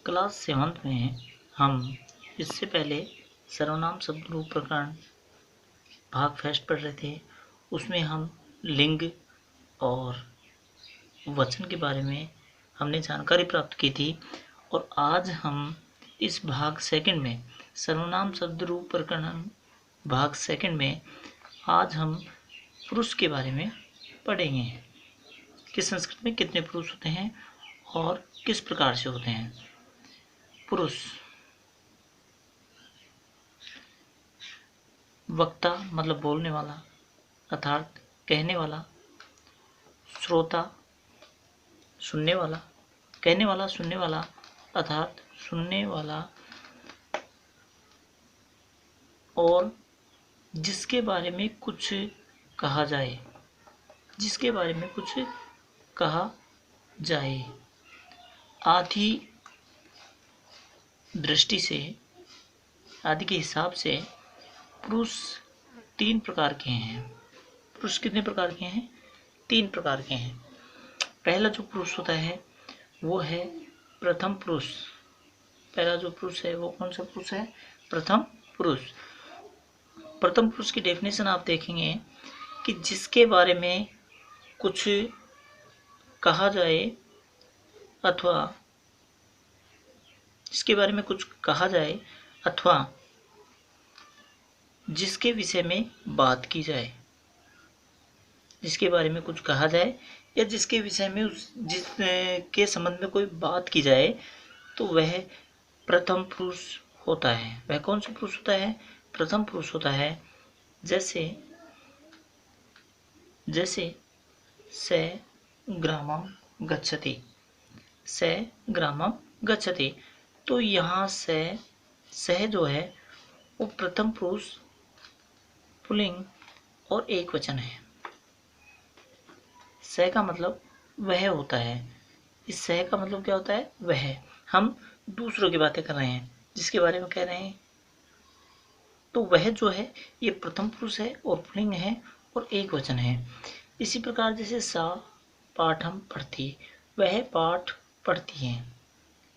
Class 7th में हम इससे पहले सर्वनाम शब्द रूप प्रकरण भाग फर्स्ट पढ़ रहे थे। उसमें हम लिंग और वचन के बारे में हमने जानकारी प्राप्त की थी और आज हम इस भाग सेकंड में सर्वनाम शब्द रूप प्रकरण भाग सेकंड में आज हम पुरुष के बारे में पढ़ेंगे कि संस्कृत में कितने पुरुष होते हैं और किस प्रकार से होते हैं। पुरुष वक्ता मतलब बोलने वाला अर्थात कहने वाला, श्रोता सुनने वाला, कहने वाला सुनने वाला अर्थात सुनने वाला, और जिसके बारे में कुछ कहा जाए, जिसके बारे में कुछ कहा जाए। आदि दृष्टि से, आदि के हिसाब से पुरुष 3 प्रकार के हैं। पुरुष कितने प्रकार के हैं? 3 प्रकार के हैं। पहला जो पुरुष होता है वो है प्रथम पुरुष। पहला जो पुरुष है वो कौन सा पुरुष है? प्रथम पुरुष। प्रथम पुरुष की डेफिनेशन आप देखेंगे कि जिसके बारे में कुछ कहा जाए अथवा जिसके बारे में कुछ कहा जाए अथवा जिसके विषय में बात की जाए, जिसके बारे में कुछ कहा जाए या जिसके विषय में जिसके संबंध में कोई बात की जाए तो वह प्रथम पुरुष होता है। वह कौन सा पुरुष होता है? प्रथम पुरुष होता है। जैसे स ग्रामम गच्छति, स ग्रामम गच्छति, तो यहाँ सह जो है वो प्रथम पुरुष पुल्लिंग और एक वचन है। स का मतलब वह होता है। इस सह का मतलब क्या होता है? वह। हम दूसरों की बातें कर रहे हैं, जिसके बारे में कह रहे हैं, तो वह जो है ये प्रथम पुरुष है और पुल्लिंग है और एक वचन है। इसी प्रकार जैसे सा पाठम पढ़ती, वह पाठ पढ़ती है,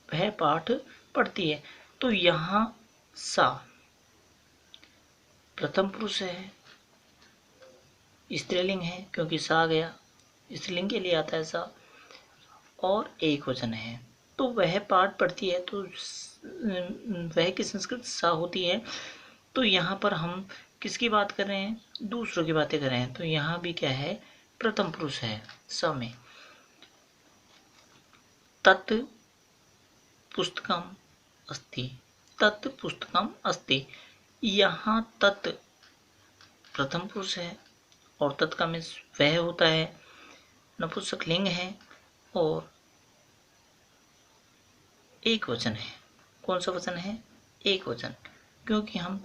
वह पाठ पढ़ती है, तो यहाँ सा प्रथम पुरुष है, स्त्रीलिंग है क्योंकि सा गया, स्त्रीलिंग के लिए आता है सा, और एक वचन है। तो वह पाठ पढ़ती है तो वह की संस्कृत सा होती है। तो यहाँ पर हम किसकी बात कर रहे हैं? दूसरों की बातें कर रहे हैं, तो यहाँ भी क्या है? प्रथम पुरुष है स में। तत् पुस्तकम अस्ति, तत् पुस्तकम अस्ति, यहाँ तत् प्रथम पुरुष है और तत् का मीन्स वह होता है, नपुंसक लिंग है और एक वचन है। कौन सा वचन है? एक वचन, क्योंकि हम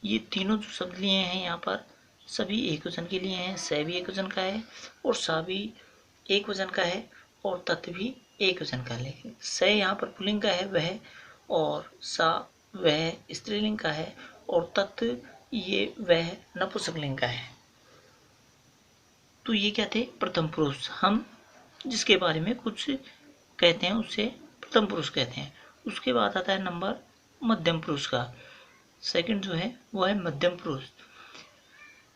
ये तीनों जो शब्द लिए हैं यहाँ पर सभी एक वचन के लिए हैं। स भी एक वचन का है और सा भी एक वचन का है और तत् भी एक वचन का है। लेकिन स यहाँ पर पुल्लिंग का है वह, और सा वह स्त्रीलिंग का है, और तत् ये वह नपुंसकलिंग का है। तो ये क्या थे? प्रथम पुरुष। हम जिसके बारे में कुछ कहते हैं उसे प्रथम पुरुष कहते हैं। उसके बाद आता है नंबर मध्यम पुरुष का। सेकंड जो है वो है मध्यम पुरुष।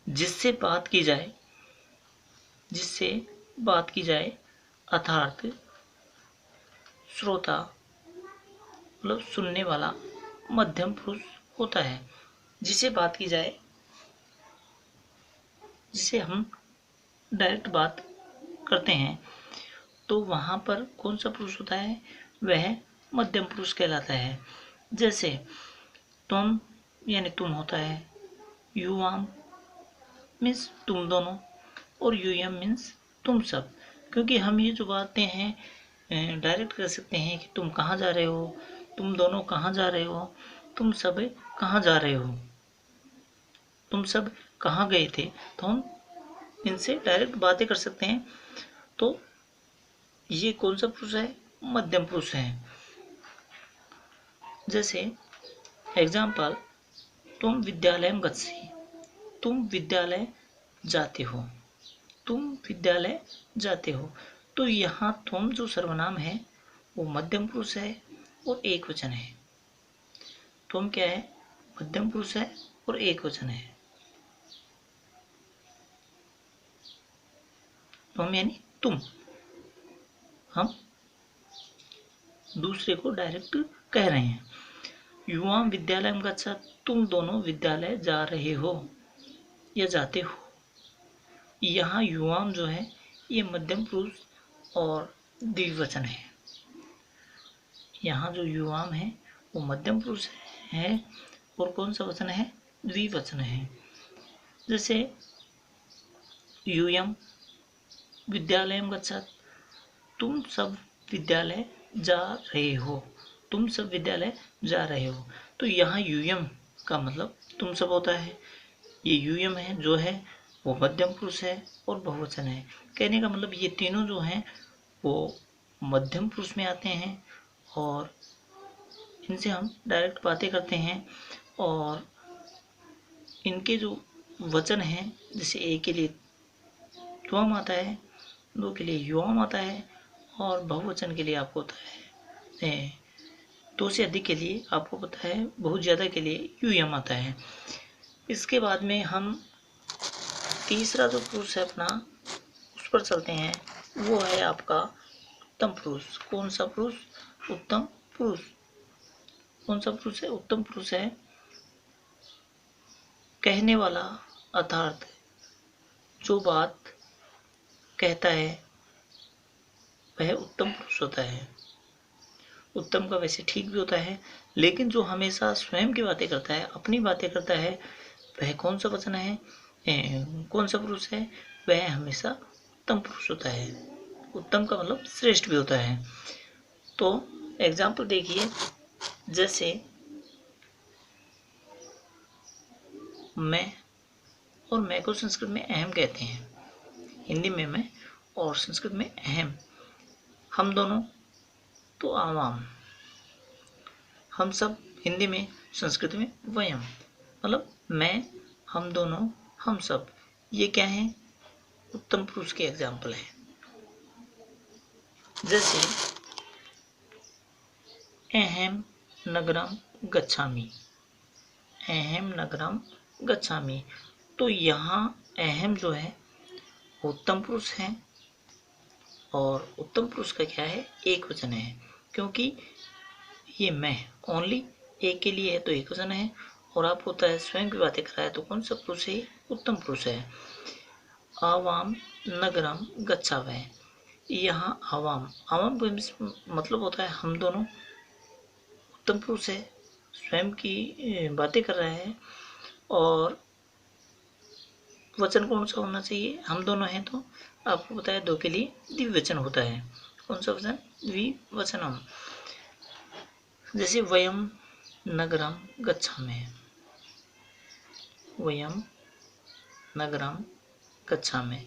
जिससे बात की जाए, जिससे बात की जाए अर्थात श्रोता मतलब सुनने वाला मध्यम पुरुष होता है। जिसे बात की जाए, जिसे हम डायरेक्ट बात करते हैं, तो वहाँ पर कौन सा पुरुष होता है? वह मध्यम पुरुष कहलाता है। जैसे तुम यानी तुम होता है, युवाम मीन्स तुम दोनों, और यूयम मीन्स तुम सब। क्योंकि हम ये जो बातें हैं डायरेक्ट कर सकते हैं कि तुम कहाँ जा रहे हो, तुम दोनों कहाँ जा रहे हो, तुम सब कहाँ जा रहे हो, तुम सब कहाँ गए थे, तो हम इनसे डायरेक्ट बातें कर सकते हैं। तो ये कौन सा पुरुष है? मध्यम पुरुष है। जैसे एग्जाम्पल, तुम विद्यालय में गच्छसि, तुम विद्यालय जाते हो, तुम विद्यालय जाते हो। तो यहाँ तुम जो सर्वनाम है वो मध्यम पुरुष है और एक वचन है। तुम क्या है, मध्यम पुरुष है और एक वचन है। तुम यानी तुम, हम दूसरे को डायरेक्ट कह रहे हैं। युवाम विद्यालय गच्छात, तुम दोनों विद्यालय जा रहे हो या जाते हो। यहाँ युवाम जो है ये मध्यम पुरुष और द्विवचन है। यहाँ जो युवाम है वो मध्यम पुरुष है और कौन सा वचन है, द्विवचन है। जैसे यूयम विद्यालयम गच्छात, तुम सब विद्यालय जा रहे हो, तुम सब विद्यालय जा रहे हो। तो यहाँ यूयम का मतलब तुम सब होता है। ये यूयम है जो है वो मध्यम पुरुष है और बहुवचन है। कहने का मतलब ये तीनों जो हैं वो मध्यम पुरुष में आते हैं और इनसे हम डायरेक्ट बातें करते हैं। और इनके जो वचन हैं, जैसे एक के लिए त्वम आता है, दो के लिए युवाम आता है और बहुवचन के लिए आपको होता है, दो से अधिक के लिए आपको पता है, बहुत ज़्यादा के लिए यूयम आता है। इसके बाद में हम तीसरा जो पुरुष है अपना उस पर चलते हैं। वो है आपका उत्तम पुरुष। कौन सा पुरुष, उत्तम पुरुष। कौन सा पुरुष है, उत्तम पुरुष है। कहने वाला अर्थात जो बात कहता है वह उत्तम पुरुष होता है। उत्तम का वैसे ठीक भी होता है, लेकिन जो हमेशा स्वयं की बातें करता है, अपनी बातें करता है, वह कौन सा वचन है, कौन सा पुरुष है, वह हमेशा उत्तम पुरुष होता है। उत्तम का मतलब श्रेष्ठ भी होता है। तो एग्जाम्पल देखिए, जैसे मैं, और मैं को संस्कृत में अहम कहते हैं, हिंदी में मैं और संस्कृत में अहम। हम दोनों तो आवाम, हम सब हिंदी में, संस्कृत में वयम, मतलब मैं, हम दोनों, हम सब। ये क्या है, उत्तम पुरुष के एग्जाम्पल है। जैसे अहम नगरम गच्छामि, अहम नगरम गच्छामि। तो यहाँ अहम जो है उत्तम पुरुष है और उत्तम पुरुष का क्या है, एक वचन है, क्योंकि ये मैं ओनली एक के लिए है तो एक वचन है, और आप होता है स्वयं की बातें कर रहा है तो कौन सा पुरुष है, उत्तम पुरुष है। आवाम नगरम गच्छावह, यहाँ आवाम, आवाम का मतलब होता है हम दोनों। उत्तम पुरुष है, स्वयं की बातें कर रहा है, और वचन कौन सा होना चाहिए, हम दोनों हैं तो आपको पता है दो के लिए द्विवचन होता है। कौन सा वचन, द्विवचनम। जैसे वयम नगरम गच्छामि, वयम नगरम गच्छामि।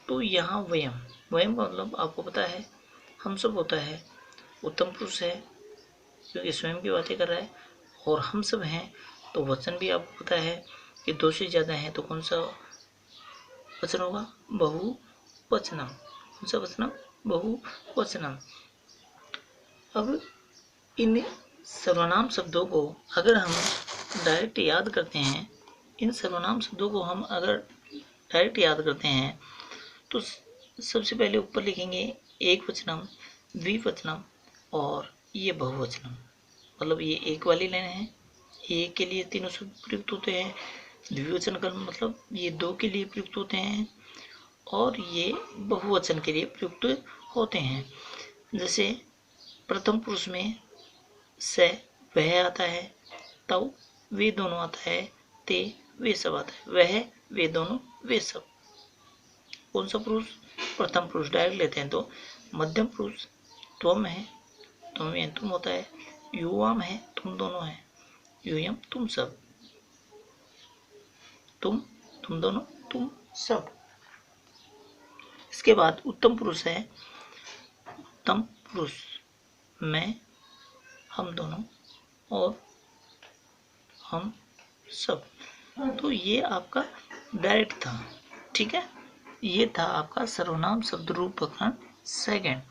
तो यहाँ वयम, वयम का मतलब आपको पता है हम सब होता है, उत्तम पुरुष है क्योंकि स्वयं की बातें कर रहा है, और हम सब हैं तो वचन भी आपको पता है कि दो से ज़्यादा हैं तो कौन सा वचन होगा, बहुवचनम। कौन सा वचनम, बहुवचनम। अब इन सर्वनाम शब्दों को अगर हम डायरेक्ट याद करते हैं, इन सर्वनाम शब्दों को हम अगर डायरेक्ट याद करते हैं तो सबसे पहले ऊपर लिखेंगे एक वचनम, द्विवचनम और ये बहुवचनम। मतलब ये एक वाली लाइन है, एक के लिए तीनों शब्द प्रयुक्त होते हैं, द्विवचन का मतलब ये दो के लिए प्रयुक्त होते हैं, और ये बहुवचन के लिए प्रयुक्त होते हैं। जैसे प्रथम पुरुष में से वह आता है, तव वे दोनों आता है, ते वे सब आता है, वह वे दोनों वे सब। कौन सा पुरुष, प्रथम पुरुष डायरेक्ट लेते हैं तो मध्यम पुरुष त्वम है, तुम या तुम होता है, युवाम है तुम दोनों है, यूयम तुम सब, तुम दोनों तुम सब। इसके बाद उत्तम पुरुष है, उत्तम पुरुष मैं, हम दोनों और हम सब। तो ये आपका डायरेक्ट था, ठीक है। ये था आपका सर्वनाम शब्द रूप प्रकरण सेकंड।